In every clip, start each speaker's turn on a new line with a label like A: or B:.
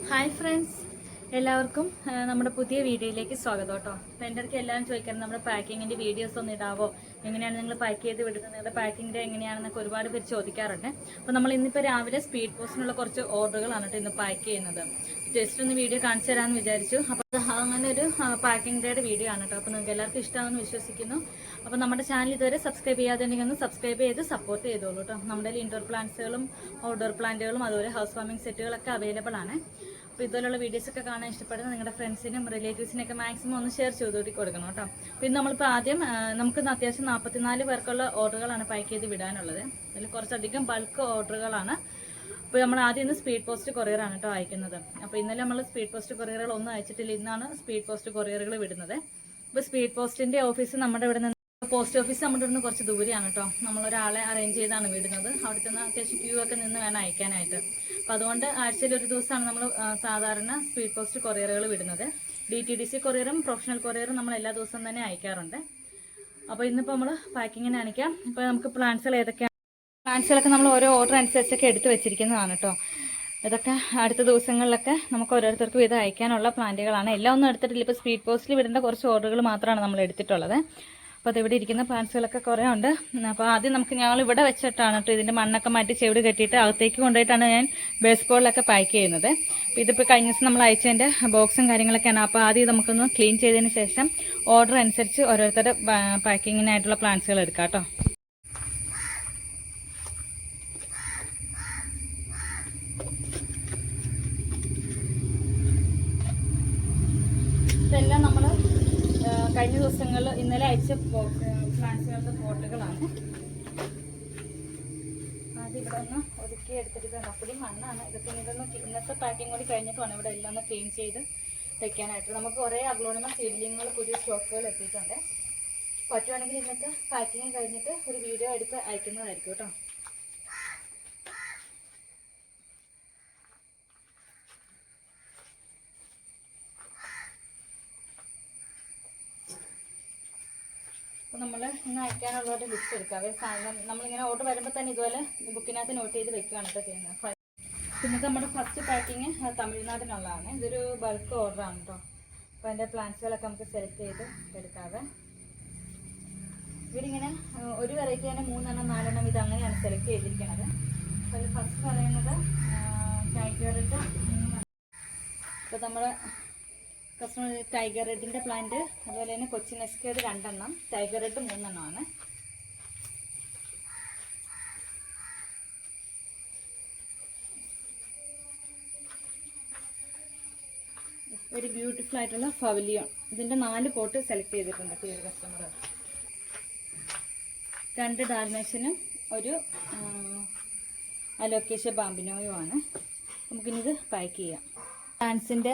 A: Hi friends, എല്ലാവർക്കും നമ്മുടെ പുതിയ വീഡിയോയിലേക്ക് സ്വാഗതം കേട്ടോ. അപ്പോൾ എൻ്റെ അടുത്ത് എല്ലാവരും ചോദിക്കാറുണ്ട് നമ്മുടെ പാക്കിങ്ങിൻ്റെ വീഡിയോസ് ഒന്ന് ഇടാവോ, എങ്ങനെയാണ് നിങ്ങൾ പാക്ക് ചെയ്ത് വിടുന്നത്, നിങ്ങളുടെ പാക്കിങ്ങിൻ്റെ എങ്ങനെയാണെന്നൊക്കെ ഒരുപാട് പേര് ചോദിക്കാറുണ്ട്. അപ്പോൾ നമ്മൾ ഇന്നിപ്പോൾ രാവിലെ സ്പീഡ് പോസ്റ്റിനുള്ള കുറച്ച് ഓർഡറുകളാണ് കേട്ടോ ഇന്ന് പാക്ക് ചെയ്യുന്നത്. ജസ്റ്റ് ഒന്ന് വീഡിയോ കാണിച്ചു തരാമെന്ന് വിചാരിച്ചു. അപ്പോൾ അങ്ങനെ ഒരു പാക്കിംഗ് ഡേയുടെ വീഡിയോ ആണ് കേട്ടോ. അപ്പോൾ നിങ്ങൾക്ക് എല്ലാവർക്കും ഇഷ്ടമാണെന്ന് വിശ്വസിക്കുന്നു. അപ്പോൾ നമ്മുടെ ചാനൽ ഇതുവരെ സബ്സ്ക്രൈബ് ചെയ്യാതെയുണ്ടെങ്കിൽ ഒന്ന് സബ്സ്ക്രൈബ് ചെയ്ത് സപ്പോർട്ട് ചെയ്തോളൂ കേട്ടോ. നമ്മുടെ ഇൻഡോർ പ്ലാന്റ്സുകളും ഔട്ട്ഡോർ പ്ലാന്റുകളും അതുപോലെ ഹൗസ് വാമിംഗ് സെറ്റുകളൊക്കെ അവൈലബിൾ ആണ്. അപ്പോൾ ഇതുപോലുള്ള വീഡിയോസൊക്കെ കാണാൻ ഇഷ്ടപ്പെടുന്ന നിങ്ങളുടെ ഫ്രണ്ട്സിനും റിലേറ്റീവ്സിനൊക്കെ മാക്സിമം ഒന്ന് ഷെയർ ചെയ്ത് കൊടുക്കണം കേട്ടോ. പിന്നെ നമ്മളിപ്പോൾ ആദ്യം നമുക്ക് അത്യാവശ്യം 44 പേർക്കുള്ള ഓർഡറുകളാണ് പാക്ക് ചെയ്ത് വിടാനുള്ളത്. അതിൽ കുറച്ചധികം ബൾക്ക് ഓർഡറുകളാണ്. അപ്പോൾ നമ്മൾ ആദ്യം ഇന്ന് സ്പീഡ് പോസ്റ്റ് കൊറിയറാണ് കേട്ടോ അയക്കുന്നത്. അപ്പോൾ ഇന്നലെ നമ്മൾ സ്പീഡ് പോസ്റ്റ് കൊറിയറുകൾ ഒന്നും അയച്ചിട്ടില്ല. ഇന്നാണ് സ്പീഡ് പോസ്റ്റ് കൊറിയറുകൾ വിടുന്നത്. അപ്പോൾ സ്പീഡ് പോസ്റ്റിൻ്റെ ഓഫീസ് നമ്മുടെ ഇവിടെ നിന്ന് പോസ്റ്റ് ഓഫീസ് നമ്മുടെ ഇവിടുന്ന് കുറച്ച് ദൂരെയാണ് കേട്ടോ. നമ്മളൊരാളെ അറേഞ്ച് ചെയ്താണ് വിടുന്നത്. അവിടുത്തെ അത്യാവശ്യം ക്യൂ ഒക്കെ നിന്ന് വേണം അയക്കാനായിട്ട്. അപ്പോൾ അതുകൊണ്ട് ആഴ്ചയിൽ ഒരു ദിവസമാണ് നമ്മൾ സാധാരണ സ്പീഡ് പോസ്റ്റ് കൊറിയറുകൾ വിടുന്നത്. DTDC കൊറിയറും പ്രൊഫഷണൽ കൊറിയറും നമ്മൾ എല്ലാ ദിവസവും തന്നെ അയക്കാറുണ്ട്. അപ്പോൾ ഇന്നിപ്പോൾ നമ്മൾ പാക്കിങ്ങിന് അയക്കാം. ഇപ്പോൾ നമുക്ക് പ്ലാന്റ്സുകൾ ഏതൊക്കെയാണ്, പ്ലാന്റ്സുകളൊക്കെ നമ്മൾ ഓരോ ഓർഡർ അനുസരിച്ചൊക്കെ എടുത്ത് വെച്ചിരിക്കുന്നതാണ് കേട്ടോ. ഇതൊക്കെ അടുത്ത ദിവസങ്ങളിലൊക്കെ നമുക്ക് ഓരോരുത്തർക്കും ഇത് അയക്കാനുള്ള പ്ലാന്റുകളാണ്. എല്ലാം ഒന്നും എടുത്തിട്ടില്ല. ഇപ്പോൾ സ്പീഡ് പോസ്റ്റിൽ വിടേണ്ട കുറച്ച് ഓർഡറുകൾ മാത്രമാണ് നമ്മൾ എടുത്തിട്ടുള്ളത്. അപ്പോൾ അതിവിടെ ഇരിക്കുന്ന പ്ലാന്റ്സുകളൊക്കെ കുറേ ഉണ്ട്. അപ്പോൾ ആദ്യം ഞങ്ങൾ ഇവിടെ വെച്ചിട്ടാണ് കേട്ടോ ഇതിൻ്റെ മണ്ണൊക്കെ മാറ്റി ചെവിട് കെട്ടിയിട്ട് അകത്തേക്ക് കൊണ്ടുപോയിട്ടാണ് ഞാൻ ബേസ് ബോളിലൊക്കെ പാക്ക് ചെയ്യുന്നത്. അപ്പോൾ ഇതിപ്പോൾ കഴിഞ്ഞ ദിവസം നമ്മൾ അയച്ചതിൻ്റെ ബോക്സും കാര്യങ്ങളൊക്കെയാണ്. അപ്പോൾ ആദ്യം നമുക്കൊന്ന് ക്ലീൻ ചെയ്തതിന് ശേഷം ഓർഡർ അനുസരിച്ച് ഓരോരുത്തരുടെ പാക്കിങ്ങിനായിട്ടുള്ള പ്ലാന്റ്സുകൾ എടുക്കാം കേട്ടോ. ഇതെല്ലാം നമ്മൾ കഴിഞ്ഞ ദിവസങ്ങളിൽ ഇന്നലെ അയച്ച പ്ലാന്റ്സുകളുടെ ഫോട്ടോകളാണ്. ആദ്യം ഇവിടെ ഒന്ന് ഒതുക്കി എടുത്തിട്ടുണ്ട്. അപ്പടി മണ്ണാണ് ഇതൊക്കെ. ഇന്നത്തെ പാക്കിങ് കൂടി കഴിഞ്ഞിട്ട് വേണം ഇവിടെ എല്ലാം ഒന്ന് ക്ലീൻ ചെയ്ത് വെക്കാനായിട്ട്. നമുക്ക് കുറേ അഗ്ലോണിമ സീഡ്ലിങ്ങുകൾ പുതിയ സ്റ്റോക്കുകൾ എത്തിയിട്ടുണ്ട്. പറ്റുവാണെങ്കിൽ ഇന്നത്തെ പാക്കിങ് കഴിഞ്ഞിട്ട് ഒരു വീഡിയോ എടുത്ത് അയക്കുന്നതായിരിക്കും കേട്ടോ. നമ്മൾ ഇന്ന് അയക്കാനുള്ളവരുടെ ലിസ്റ്റ് എടുക്കാവേ. നമ്മളിങ്ങനെ ഓർഡർ വരുമ്പോൾ തന്നെ ഇതുപോലെ ബുക്കിനകത്ത് നോട്ട് ചെയ്ത് വെക്കുകയാണ് കേട്ടോ ചെയ്യുന്നത്. പിന്നെ നമ്മുടെ ഫസ്റ്റ് പാക്കിങ് തമിഴ്നാടിനുള്ളതാണ്. ഇതൊരു ബൾക്ക് ഓർഡറാണ് കേട്ടോ. അപ്പോൾ അതിൻ്റെ പ്ലാന്റ്സുകളൊക്കെ നമുക്ക് സെലക്ട് ചെയ്ത് എടുക്കാവേ. ഇവരിങ്ങനെ ഒരു വെറൈറ്റി തന്നെ 3 4 ഇത് അങ്ങനെയാണ് സെലക്ട് ചെയ്തിരിക്കുന്നത്. അപ്പോൾ അതിൽ ഫസ്റ്റ് പറയുന്നത് ടൈഗർ റെഡ്. ഇപ്പോൾ നമ്മുടെ കസ്റ്റമർ ടൈഗർ റെഡിൻ്റെ പ്ലാന്റ്, അതുപോലെ തന്നെ കൊച്ചിൻ എസ്കേഡ് 2 ടൈഗർ റെഡ് 3 ഒരു ബ്യൂട്ടിഫുൾ ആയിട്ടുള്ള പവലിയോൺ. ഇതിൻ്റെ 4 പോട്ട് സെലക്ട് ചെയ്തിട്ടുണ്ട് ഈ കസ്റ്റമർ. 2 ഡാൽമേഷനും ഒരു അലോക്കേഷ്യ ബാമ്പിനോയുമാണ്. നമുക്കിനിത് പാക്ക് ചെയ്യാം. പ്ലാന്റ്സിൻ്റെ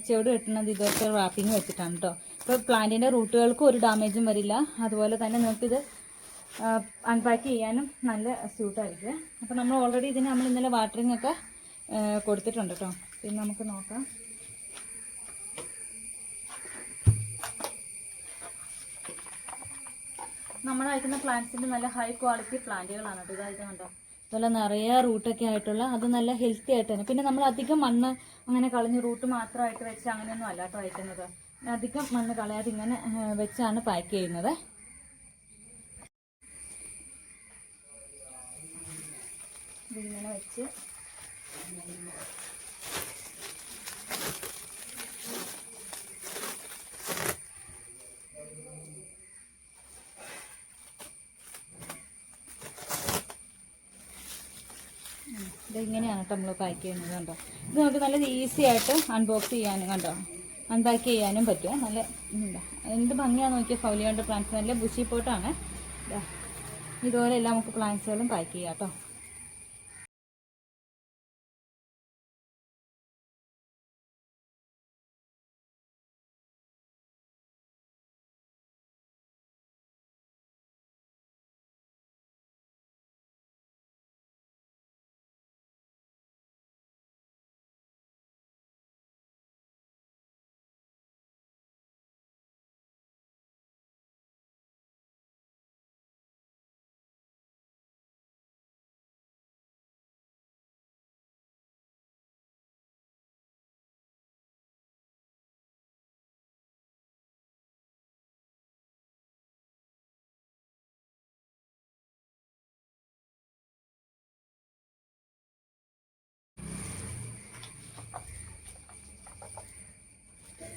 A: ചെവിട് കെട്ടുന്നത് ഇതൊക്കെ റാപ്പിങ് വെച്ചിട്ടാണ് കേട്ടോ. ഇപ്പോൾ പ്ലാന്റിൻ്റെ റൂട്ടുകൾക്കും ഒരു ഡാമേജും വരില്ല. അതുപോലെ തന്നെ നമുക്കിത് അൺപാക്ക് ചെയ്യാനും നല്ല സ്യൂട്ടായിരിക്കും. അപ്പോൾ നമ്മൾ ഓൾറെഡി ഇതിന് നമ്മൾ ഇന്നലെ വാട്ടറിങ് ഒക്കെ കൊടുത്തിട്ടുണ്ട് കേട്ടോ. പിന്നെ നമുക്ക് നോക്കാം. നമ്മൾ അയക്കുന്ന പ്ലാന്റ്സിൻ്റെ നല്ല ഹൈ ക്വാളിറ്റി പ്ലാന്റുകളാണ് കേട്ടോ. ഇതായിട്ട് കണ്ടോ, അതുപോലെ നിറയെ റൂട്ടൊക്കെ ആയിട്ടുള്ള, അത് നല്ല ഹെൽത്തി ആയിട്ട് തന്നെ. പിന്നെ നമ്മൾ അധികം മണ്ണ് അങ്ങനെ കളഞ്ഞ് റൂട്ട് മാത്രമായിട്ട് വെച്ച് അങ്ങനെയൊന്നും അല്ല കേട്ടോ അയക്കുന്നത്. അധികം മണ്ണ് കളയാതെ ഇങ്ങനെ വെച്ചാണ് പാക്ക് ചെയ്യുന്നത്. ഇതിങ്ങനെ വെച്ച് ഇതിങ്ങനെയാണ് കേട്ടോ നമ്മൾ പാക്ക് ചെയ്യുന്നത്. കണ്ടോ, ഇത് നമുക്ക് നല്ല ഈസി ആയിട്ട് അൺബോക്സ് ചെയ്യാനും കണ്ടോ അൺപാക്ക് ചെയ്യാനും പറ്റും. നല്ല എന്ത് ഭംഗിയാണെന്ന് നോക്കിയാൽ ഫൗലിയോൻ്റെ പ്ലാന്റ്സ് നല്ല ബുഷി പോട്ടാണ്. ഇതുപോലെ എല്ലാം നമുക്ക് പ്ലാന്റ്സുകളും പാക്ക് ചെയ്യാം കേട്ടോ.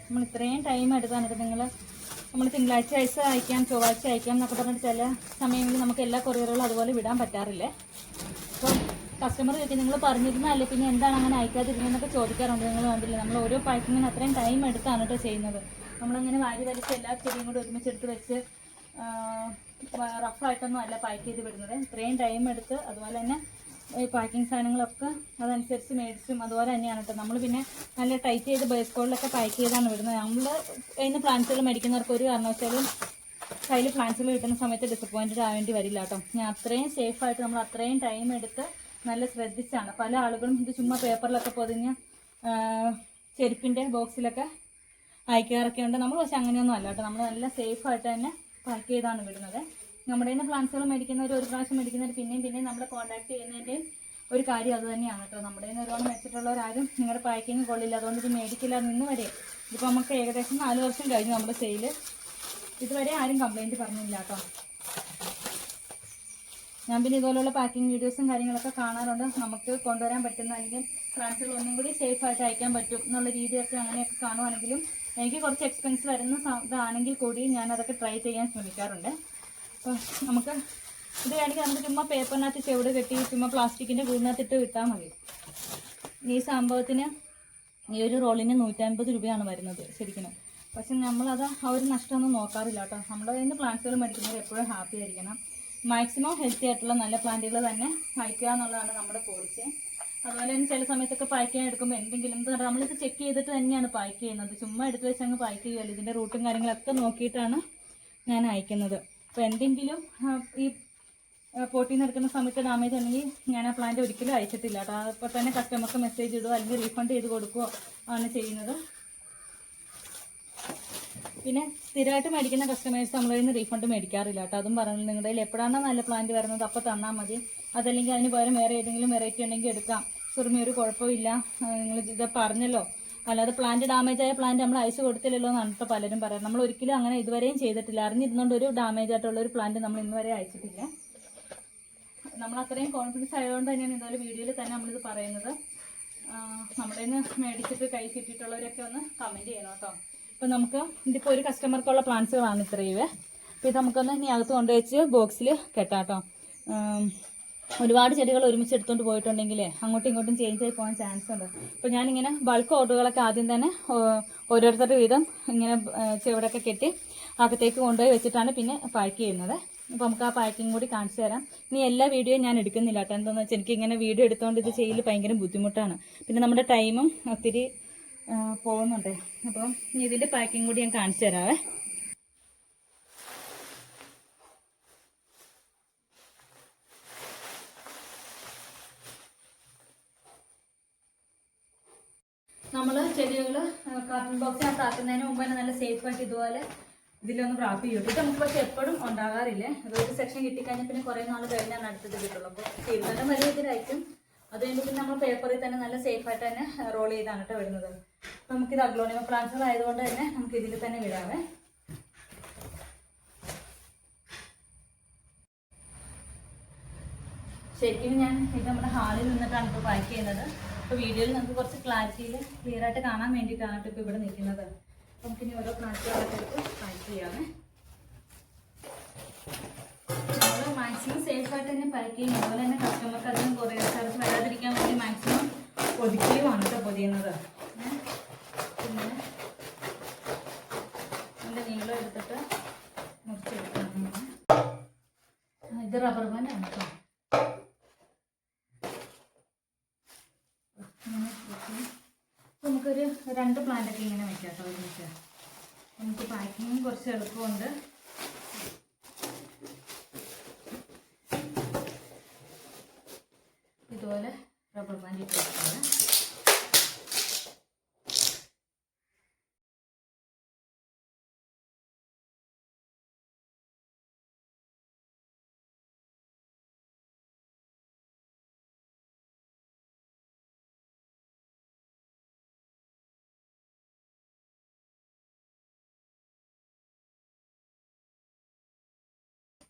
A: നമ്മൾ ഇത്രയും ടൈം എടുക്കാനായിട്ട് നമ്മൾ തിങ്കളാഴ്ച അയക്കാം, ചൊവ്വാഴ്ച അയക്കാം എന്നൊക്കെ പറഞ്ഞിട്ട് ചില സമയങ്ങളിൽ നമുക്ക് എല്ലാ കൊറിയറുകളും അതുപോലെ വിടാൻ പറ്റാറില്ലേ. അപ്പോൾ കസ്റ്റമർ ചോദിക്കും നിങ്ങൾ പറഞ്ഞിരുന്നല്ലേ പിന്നെ എന്താണ് അങ്ങനെ അയക്കാതിരുന്നതെന്നൊക്കെ ചോദിക്കാറുണ്ട്. നിങ്ങൾ കണ്ടില്ലേ, നമ്മൾ ഓരോ പാക്കിങ്ങിന് അത്രയും ടൈം എടുത്താണ് കേട്ടോ ചെയ്യുന്നത്. നമ്മളങ്ങനെ വാരി വലിച്ച് എല്ലാ ചെടിയും കൂടി ഒരുമിച്ചെടുത്ത് വെച്ച് റഫായിട്ടൊന്നും അല്ല പാക്ക് ചെയ്ത് വിടുന്നത്. ഇത്രയും ടൈം എടുത്ത് അതുപോലെ തന്നെ ഈ പാക്കിങ് സാധനങ്ങളൊക്കെ അതനുസരിച്ച് മേടിച്ചും അതുപോലെ തന്നെയാണ് കേട്ടോ. നമ്മൾ പിന്നെ നല്ല ടൈറ്റ് ചെയ്ത് ബേസ്കോളിലൊക്കെ പാക്ക് ചെയ്താണ് വിടുന്നത്. നമ്മൾ അതിന് പ്ലാന്റ്സുകൾ മേടിക്കുന്നവർക്ക് ഒരു കാരണവശാലും കയ്യിൽ പ്ലാന്റ്സുകൾ കിട്ടുന്ന സമയത്ത് ഡിസപ്പോയിൻറ്റഡ് ആവേണ്ടി വരില്ല കേട്ടോ. ഞാൻ അത്രയും സേഫായിട്ട് നമ്മൾ അത്രയും ടൈം എടുത്ത് നല്ല ശ്രദ്ധിച്ചാണ്. പല ആളുകളും ഇത് ചുമ്മാ പേപ്പറിലൊക്കെ പൊതിഞ്ഞ് ചെരുപ്പിൻ്റെ ബോക്സിലൊക്കെ അയക്കാറൊക്കെ ഉണ്ട്. നമ്മൾ പക്ഷെ അങ്ങനെയൊന്നും അല്ല കേട്ടോ. നമ്മൾ നല്ല സേഫായിട്ട് തന്നെ പാക്ക് ചെയ്താണ് വിടുന്നത്. നമ്മുടെ തന്നെ പ്ലാന്റ്സുകൾ മേടിക്കുന്നവർ ഒരു പ്രാവശ്യം മേടിക്കുന്നവർ പിന്നെയും നമ്മളെ കോൺടാക്ട് ചെയ്യുന്നതിൻ്റെയും ഒരു കാര്യം അത് തന്നെയാണ് കേട്ടോ. നമ്മുടെ തന്നെ ഒരുപാട് വെച്ചിട്ടുള്ളവരാരും നിങ്ങളുടെ പാക്കിങ് കൊള്ളില്ല, അതുകൊണ്ട് ഇത് മേടിക്കില്ല നിന്ന് വരെ. ഇതിപ്പോൾ നമുക്ക് ഏകദേശം 4 വർഷം കഴിഞ്ഞു നമ്മുടെ സെയില്. ഇതുവരെ ആരും കംപ്ലൈൻറ്റ് പറഞ്ഞില്ല കേട്ടോ. ഞാൻ പിന്നെ ഇതുപോലുള്ള പാക്കിങ് വീഡിയോസും കാര്യങ്ങളൊക്കെ കാണാറുണ്ട്. നമുക്ക് കൊണ്ടുവരാൻ പറ്റുന്ന അല്ലെങ്കിൽ പ്ലാന്റ്സുകൾ ഒന്നും കൂടി സേഫായിട്ട് അയക്കാൻ പറ്റും എന്നുള്ള രീതിയൊക്കെ അങ്ങനെയൊക്കെ കാണുവാണെങ്കിലും എനിക്ക് കുറച്ച് എക്സ്പെൻസ് വരുന്ന ഇതാണെങ്കിൽ കൂടി ഞാനതൊക്കെ ട്രൈ ചെയ്യാൻ ശ്രമിക്കാറുണ്ട്. അപ്പോൾ നമുക്ക് ഇത് വേണമെങ്കിൽ നമുക്ക് ചുമ്മാ പേപ്പറിനകത്ത് ചെവിട് കെട്ടി ചുമ്മാ പ്ലാസ്റ്റിക്കിൻ്റെ കൂടിനകത്തിട്ട് വിട്ടാൽ മതി. ഈ സംഭവത്തിന് ഈ ഒരു റോളിന് 150 രൂപയാണ് വരുന്നത് ശരിക്കും. പക്ഷെ നമ്മളത് ആ ഒരു നഷ്ടമൊന്നും നോക്കാറില്ല കേട്ടോ. നമ്മുടെ കയ്യിൽ നിന്ന് പ്ലാന്റ്സുകൾ മേടിക്കുന്നവർ എപ്പോഴും ഹാപ്പി ആയിരിക്കണം. മാക്സിമം ഹെൽത്തി ആയിട്ടുള്ള നല്ല പ്ലാന്റുകൾ തന്നെ അയക്കുക എന്നുള്ളതാണ് നമ്മുടെ പോളിസി. അതുപോലെ തന്നെ ചില സമയത്തൊക്കെ പാക്ക് ചെയ്യാൻ എടുക്കുമ്പോൾ എന്തെങ്കിലും നമ്മളിത് ചെക്ക് ചെയ്തിട്ട് തന്നെയാണ് പാക്ക് ചെയ്യുന്നത്. ചുമ്മാ എടുത്ത് വെച്ച് അങ്ങ് പാക്ക് ചെയ്യുമല്ലോ. ഇതിൻ്റെ റൂട്ടും കാര്യങ്ങളൊക്കെ നോക്കിയിട്ടാണ് ഞാൻ അയക്കുന്നത്. അപ്പോൾ എന്തെങ്കിലും ഈ പോട്ടിൽ നിന്ന് എടുക്കുന്ന സമയത്ത് ഡാമേജ് ഉണ്ടെങ്കിൽ ഞാൻ ആ പ്ലാന്റ് ഒരിക്കലും അയച്ചിട്ടില്ല കേട്ടോ. അപ്പോൾ തന്നെ കസ്റ്റമർക്ക് മെസ്സേജ് ഇടുകയോ അല്ലെങ്കിൽ റീഫണ്ട് ചെയ്ത് കൊടുക്കുകയോ ആണ് ചെയ്യുന്നത്. പിന്നെ സ്ഥിരമായിട്ട് മേടിക്കുന്ന കസ്റ്റമേഴ്സ് നമ്മളിൽ നിന്ന് റീഫണ്ട് മേടിക്കാറില്ല കേട്ടോ. അതും പറഞ്ഞില്ല, നിങ്ങളുടെ കയ്യിൽ എപ്പോഴാണോ നല്ല പ്ലാന്റ് വരുന്നത് അപ്പോൾ തന്നാൽ മതി. അതല്ലെങ്കിൽ അതിന് പകരം വേറെ ഏതെങ്കിലും വെറൈറ്റി ഉണ്ടെങ്കിൽ എടുക്കാം. സുറുമി ഒരു കുഴപ്പമില്ല, നിങ്ങൾ ഇത് പറഞ്ഞല്ലോ. അല്ലാതെ പ്ലാന്റ് ഡാമേജ് ആയ പ്ലാന്റ് നമ്മൾ അയച്ചു കൊടുത്തില്ലല്ലോ എന്നാണ് ഇപ്പോൾ പലരും പറയാം. നമ്മൾ ഒരിക്കലും അങ്ങനെ ഇതുവരെയും ചെയ്തിട്ടില്ല. അറിഞ്ഞിരുന്നുകൊണ്ട് ഒരു ഡാമേജ് ആയിട്ടുള്ള ഒരു പ്ലാന്റ് നമ്മൾ ഇന്ന് വരെ അയച്ചിട്ടില്ല. നമ്മൾ അത്രയും കോൺഫിഡൻസ് ആയതുകൊണ്ട് തന്നെയാണ് ഇതുപോലെ വീഡിയോയിൽ തന്നെ നമ്മളിത് പറയുന്നത്. നമ്മുടെ നിന്ന് മേടിച്ചിട്ട് കൈ കിട്ടിയിട്ടുള്ളവരൊക്കെ ഒന്ന് കമൻറ്റ് ചെയ്യണം കേട്ടോ. അപ്പോൾ നമുക്ക് ഇതിപ്പോൾ ഒരു കസ്റ്റമർക്കുള്ള പ്ലാന്റ്സുകളാണ് ഇത്രയും. അപ്പോൾ ഇത് നമുക്കൊന്ന് ഇനി അകത്ത് കൊണ്ടുവച്ച് ബോക്സിൽ കെട്ടാം കേട്ടോ. ഒരുപാട് ചെടികൾ ഒരുമിച്ച് എടുത്തുകൊണ്ട് പോയിട്ടുണ്ടെങ്കിൽ അങ്ങോട്ടും ഇങ്ങോട്ടും ചേഞ്ച് ആയി പോകാൻ ചാൻസ് ഉണ്ട്. അപ്പോൾ ഞാനിങ്ങനെ ബൾക്ക് ഓർഡറുകളൊക്കെ ആദ്യം തന്നെ ഓരോരുത്തരുടെ വീതം ഇങ്ങനെ ചെവിടൊക്കെ കെട്ടി അകത്തേക്ക് കൊണ്ടുപോയി വെച്ചിട്ടാണ് പിന്നെ പാക്ക് ചെയ്യുന്നത്. അപ്പോൾ നമുക്ക് ആ പാക്കിങ് കൂടി കാണിച്ചു തരാം. ഇനി എല്ലാ വീഡിയോയും ഞാൻ എടുക്കുന്നില്ല കേട്ടോ. എന്താണെന്ന് വെച്ചാൽ എനിക്ക് ഇങ്ങനെ വീഡിയോ എടുത്തുകൊണ്ട് ഇത് ചെയ്യൽ ഭയങ്കര ബുദ്ധിമുട്ടാണ്. പിന്നെ നമ്മുടെ ടൈമും ഒത്തിരി പോകുന്നുണ്ട്. അപ്പം ഇതിൻ്റെ പാക്കിങ് കൂടി ഞാൻ കാണിച്ചു തരാവേ. നമ്മൾ ചെടികൾ കാർട്ടൺ ബോക്സിനകത്ത് ആക്കുന്നതിന് മുമ്പ് തന്നെ നല്ല സേഫായിട്ട് ഇതുപോലെ ഇതിലൊന്ന് റാപ്പ് ചെയ്യും. ഇത് നമുക്ക് പക്ഷെ എപ്പോഴും ഉണ്ടാകാറില്ലേ. അതൊരു സെക്ഷൻ കിട്ടിക്കഴിഞ്ഞാൽ പിന്നെ കുറേ നാൾ കഴിഞ്ഞാണ് അടുത്തത് കിട്ടുള്ളൂ. അപ്പോൾ തീരുമാനം വലിയ ഇതിലായിരിക്കും. അത് കഴിഞ്ഞ് പിന്നെ നമ്മൾ പേപ്പറിൽ തന്നെ നല്ല സേഫായിട്ട് തന്നെ റോൾ ചെയ്താണ് കേട്ടോ വരുന്നത്. അപ്പോൾ നമുക്കിത് അഗ്ലോണിമ പ്ലാന്റ്സുകൾ ആയതുകൊണ്ട് തന്നെ നമുക്ക് ഇതിൽ തന്നെ വിടാവേ. ശരിക്കും ഞാൻ ഇത് നമ്മുടെ ഹാളിൽ നിന്നിട്ടാണ് ഇപ്പോൾ പാക്ക് ചെയ്യുന്നത്. അപ്പോൾ വീഡിയോയിൽ നമുക്ക് കുറച്ച് ക്ലാരിറ്റിയിൽ ക്ലിയർ ആയിട്ട് കാണാൻ വേണ്ടിയിട്ടാണ് ഇപ്പോൾ ഇവിടെ നിൽക്കുന്നത്. നമുക്കിനി ഓരോ പ്ലാന്റുകളൊക്കെ എടുത്ത് പാക്ക് ചെയ്യാമേ. നമ്മൾ മാക്സിമം സേഫായിട്ട് തന്നെ പാക്ക് ചെയ്യും. അതുപോലെ തന്നെ കസ്റ്റമർക്ക് അധികം കൊറിയർ ചാർജ് വരാതിരിക്കാൻ വേണ്ടി മാക്സിമം പൊതിക്കുകയുമാണ് കേട്ടോ പൊതിയുന്നത്. പിന്നെ നല്ല നീളം എടുത്തിട്ട് മുറിച്ചെടുക്കണം. ഇത് റബ്ബർ ബാൻഡാണ് കേട്ടോ. നമുക്കൊരു 2 പ്ലാന്റൊക്കെ ഇങ്ങനെ വെക്കാം കേട്ടോ ഒരുമിച്ച്. നമുക്ക് പാക്കിങ്ങും കുറച്ച് എളുപ്പമുണ്ട്. ഇതുപോലെ റബ്ബർ ബാൻഡ് ഇട്ട് വെക്കുന്നത്.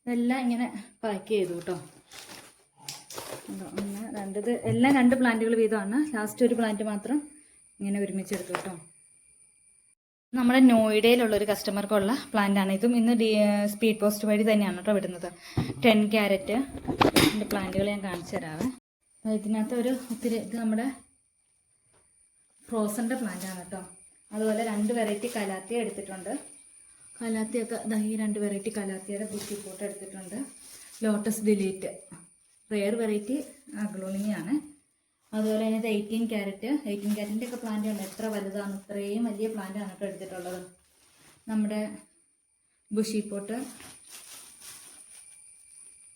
A: ഇതെല്ലാം ഇങ്ങനെ പാക്ക് ചെയ്തു കേട്ടോ. 1 2 എല്ലാം 2 പ്ലാന്റുകൾ വീതമാണ്. ലാസ്റ്റ് ഒരു പ്ലാന്റ് മാത്രം ഇങ്ങനെ ഒരുമിച്ചെടുത്തു കേട്ടോ. നമ്മുടെ നോയിഡയിലുള്ളൊരു കസ്റ്റമർക്കുള്ള പ്ലാന്റാണ് ഇതും. ഇന്ന് സ്പീഡ് പോസ്റ്റ് വഴി തന്നെയാണ് കേട്ടോ വിടുന്നത്. 10 ക്യാരറ്റ് പ്ലാന്റുകൾ ഞാൻ കാണിച്ചു തരാവേ. ഇതിനകത്ത് ഒത്തിരി ഇത് നമ്മുടെ ഫ്രോസൻ്റെ പ്ലാന്റാണ് കേട്ടോ. അതുപോലെ 2 വെറൈറ്റി കലാത്തിയ എടുത്തിട്ടുണ്ട്. കലാത്തിയൊക്കെ ഈ 2 വെറൈറ്റി കലാത്തിയുടെ ബുക്കി പോട്ട് എടുത്തിട്ടുണ്ട്. ലോട്ടസ് ഡിലീറ്റ് റെയർ വെറൈറ്റി അഗ്ലോണിമയാണ്. അതുപോലെ അതിനകത്ത് 18 ക്യാരറ്റിൻ്റെ ഒക്കെ പ്ലാന്റ് ഉണ്ട്. എത്ര വലുതാണ്, ഇത്രയും വലിയ പ്ലാന്റാണ് കേട്ടോ എടുത്തിട്ടുള്ളത്. നമ്മുടെ ബുഷി പോട്ട്,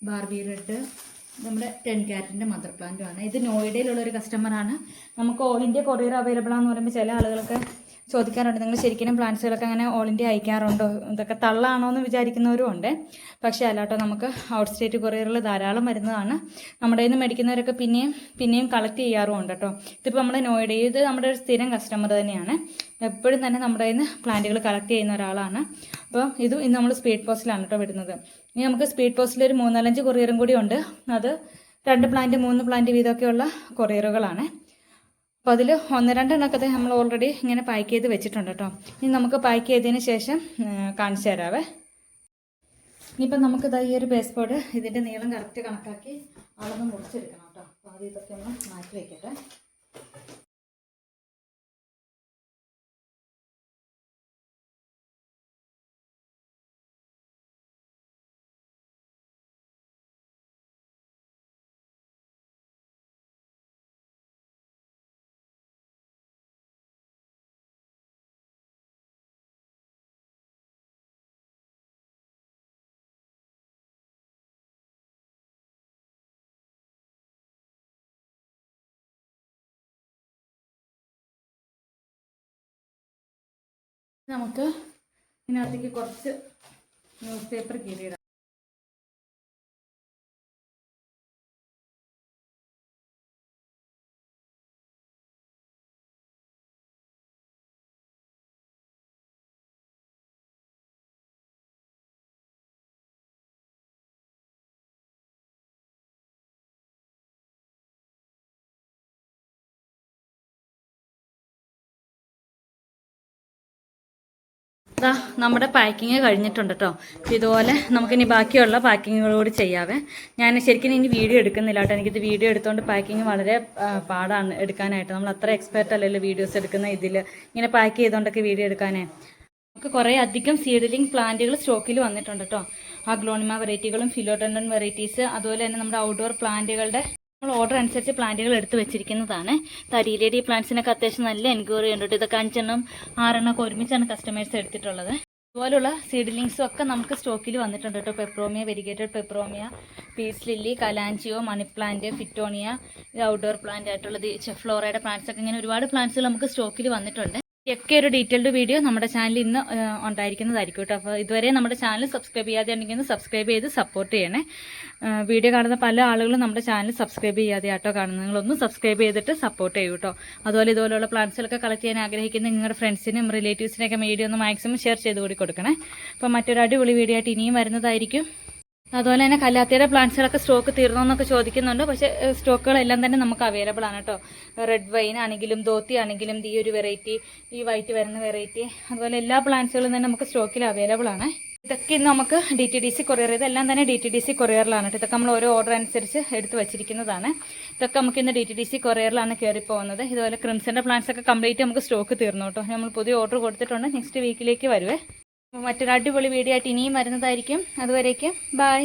A: ബാർബി റെഡ്, നമ്മുടെ 10 ക്യാരറ്റിൻ്റെ മദർ പ്ലാന്റുമാണ്. ഇത് നോയിഡയിലുള്ളൊരു കസ്റ്റമറാണ്. നമുക്ക് ഓൾ ഇന്ത്യ കൊറിയർ അവൈലബിൾ ആണെന്ന് പറയുമ്പോൾ ചില ആളുകൾക്ക് ചോദിക്കാറുണ്ട്, നിങ്ങൾ ശരിക്കും പ്ലാന്റ്സുകളൊക്കെ അങ്ങനെ ഓൾ ഇന്ത്യ അയക്കാറുണ്ടോ, ഇതൊക്കെ തള്ളാണോ എന്ന് വിചാരിക്കുന്നവരും ഉണ്ട്. പക്ഷേ അല്ലാട്ടോ, നമുക്ക് ഔട്ട് സ്റ്റേറ്റ് കൊറിയറിൽ ധാരാളം വരുന്നതാണ്. നമ്മുടെ നിന്ന് മേടിക്കുന്നവരൊക്കെ പിന്നെയും കളക്ട് ചെയ്യാറുമുണ്ട് കേട്ടോ. ഇതിപ്പോൾ നമ്മുടെ നോയിഡയിൽ ഇത് നമ്മുടെ ഒരു സ്ഥിരം കസ്റ്റമർ തന്നെയാണ്. എപ്പോഴും തന്നെ നമ്മുടെ നിന്ന് പ്ലാന്റുകൾ കളക്ട് ചെയ്യുന്ന ഒരാളാണ്. അപ്പോൾ ഇതും ഇന്ന് നമ്മൾ സ്പീഡ് പോസ്റ്റിലാണ് കേട്ടോ വിടുന്നത്. ഇനി നമുക്ക് സ്പീഡ് പോസ്റ്റിൽ ഒരു 3-4 കൊറിയറും കൂടി ഉണ്ട്. അത് 2 പ്ലാന്റ് 3 പ്ലാന്റ് വീതമൊക്കെയുള്ള കൊറിയറുകളാണ്. അപ്പോൾ അതിൽ 1-2 എണ്ണക്കത്തെ നമ്മൾ ഓൾറെഡി ഇങ്ങനെ പാക്ക് ചെയ്ത് വെച്ചിട്ടുണ്ട് കേട്ടോ. ഇനി നമുക്ക് പാക്ക് ചെയ്തതിന് ശേഷം കാണിച്ചു തരാവേ. ഇനിയിപ്പോൾ നമുക്ക് ഈ ഒരു ബേസ് ബോർഡ് ഇതിൻ്റെ നീളം കറക്റ്റ് കണക്കാക്കി അളന്ന് മുറിച്ചെടുക്കണം കേട്ടോ. അപ്പോൾ ആദ്യം ഇതൊക്കെ ഒന്ന് മാറ്റി വയ്ക്കട്ടെ. നമുക്ക് ഇതിനകത്തേക്ക് കുറച്ച് ന്യൂസ് പേപ്പർ കീറിയിടാം. ഇതാ നമ്മുടെ പാക്കിങ് കഴിഞ്ഞിട്ടുണ്ട് കേട്ടോ. ഇതുപോലെ നമുക്കിനി ബാക്കിയുള്ള പാക്കിങ്ങുകളോട് ചെയ്യാവേ. ഞാൻ ശരിക്കും ഇനി വീഡിയോ എടുക്കുന്നില്ല കേട്ടോ. എനിക്കിത് വീഡിയോ എടുത്തുകൊണ്ട് പാക്കിങ് വളരെ പാടാണ് എടുക്കാനായിട്ട്. നമ്മൾ അത്ര എക്സ്പെർട്ട് അല്ലല്ലോ വീഡിയോസ് എടുക്കുന്ന ഇതിൽ ഇങ്ങനെ പാക്ക് ചെയ്തുകൊണ്ടൊക്കെ വീഡിയോ എടുക്കാനേ. നമുക്ക് കുറേ അധികം സീഡ്ലിംഗ് പ്ലാന്റുകൾ സ്റ്റോക്കിൽ വന്നിട്ടുണ്ട് കേട്ടോ. അഗ്ലോണിമ വെറൈറ്റികളും ഫിലോഡൻഡൻ വെറൈറ്റീസ്, അതുപോലെ തന്നെ നമ്മുടെ ഔട്ട്ഡോർ പ്ലാന്റുകളുടെ നമ്മൾ ഓർഡർ അനുസരിച്ച് പ്ലാന്റുകൾ എടുത്ത് വെച്ചിരിക്കുന്നതാണ്. തരീലേടി പ്ലാന്റ്സിനൊക്കെ അത്യാവശ്യം നല്ല എൻക്വയറി ഉണ്ട്. ഇതൊക്കെ 5-6 ഒക്കെ ഒരുമിച്ചാണ് കസ്റ്റമേഴ്സ് എടുത്തിട്ടുള്ളത്. അതുപോലുള്ള സീഡ്ലിങ്സും ഒക്കെ നമുക്ക് സ്റ്റോക്കിൽ വന്നിട്ടുണ്ട് കേട്ടോ. Peperomia, variegated peperomia, peace lily, kalanchoe, money plant, fittonia, outdoor plant ആയിട്ടുള്ളത് ഫ്ലോറയുടെ പ്ലാന്റ്സ് ഒക്കെ, ഇങ്ങനെ ഒരുപാട് പ്ലാന്റ്സുകൾ നമുക്ക് സ്റ്റോക്കിൽ വന്നിട്ടുണ്ട്. ഒക്കെ ഒരു ഡീറ്റെയിൽഡ് വീഡിയോ നമ്മുടെ ചാനലിൽ ഇന്ന് ഉണ്ടായിരിക്കുന്നതായിരിക്കും കേട്ടോ. അപ്പോൾ ഇതുവരെ നമ്മുടെ ചാനൽ സബ്സ്ക്രൈബ് ചെയ്യാതെ ഉണ്ടെങ്കിൽ സബ്സ്ക്രൈബ് ചെയ്ത് സപ്പോർട്ട് ചെയ്യണേ. വീഡിയോ കാണുന്ന പല ആളുകളും നമ്മുടെ ചാനൽ സബ്സ്ക്രൈബ് ചെയ്യാതെ ആട്ടോ കാണുന്നത്. നിങ്ങളൊന്ന് സബ്സ്ക്രൈബ് ചെയ്തിട്ട് സപ്പോർട്ട് ചെയ്യൂ കേട്ടോ. അതുപോലെ ഇതുപോലുള്ള പ്ലാന്റ്സുകളൊക്കെ കളക്ട് ചെയ്യാൻ ആഗ്രഹിക്കുന്ന നിങ്ങളുടെ ഫ്രണ്ട്സിനും റിലേറ്റീവ്സിനൊക്കെ വീഡിയോ ഒന്ന് മാക്സിമം ഷെയർ ചെയ്ത് കൂടി കൊടുക്കണേ. അപ്പോൾ മറ്റൊരു അടിപൊളി വീഡിയോ ആയിട്ട് ഇനിയും വരുന്നതായിരിക്കും. അതുപോലെ തന്നെ കല്ലാത്തിയുടെ പ്ലാന്റ്സുകളൊക്കെ സ്റ്റോക്ക് തീർന്നോ എന്നൊക്കെ ചോദിക്കുന്നുണ്ട്. പക്ഷേ സ്റ്റോക്കുകളെല്ലാം തന്നെ നമുക്ക് അവൈലബിൾ ആണ് കേട്ടോ. റെഡ് വൈൻ ആണെങ്കിലും ധോത്തി ആണെങ്കിലും ഈ ഒരു വെറൈറ്റി, ഈ വൈറ്റ് വരുന്ന വെറൈറ്റി, അതുപോലെ എല്ലാ പ്ലാന്റ്സുകളും തന്നെ നമുക്ക് സ്റ്റോക്കിൽ അവൈലബിൾ ആണ്. ഇതൊക്കെ ഇന്ന് നമുക്ക് DTDC കൊറിയർ, ഇതെല്ലാം തന്നെ DTDC കൊറിയറിലാണ് കേട്ടോ. ഇതൊക്കെ നമ്മൾ ഓരോ ഓർഡർ അനുസരിച്ച് എടുത്ത് വെച്ചിരിക്കുന്നതാണ്. ഇതൊക്കെ നമുക്ക് ഇന്ന് DTDC കൊറിയറിലാണ് കയറി പോകുന്നത്. ഇതുപോലെ ക്രിംസന്റെ പ്ലാന്റ്സ് ഒക്കെ കംപ്ലീറ്റ് നമുക്ക് സ്റ്റോക്ക് തീർന്നു കേട്ടോ. നമ്മൾ പുതിയ ഓർഡർ കൊടുത്തിട്ടുണ്ട്. നെക്സ്റ്റ് വീക്കിലേക്ക് വരുവേ. മറ്റൊരു അടിപൊളി വീഡിയോ ആയിട്ട് ഇനിയും വരുന്നതായിരിക്കും. അതുവരേക്കും ബൈ.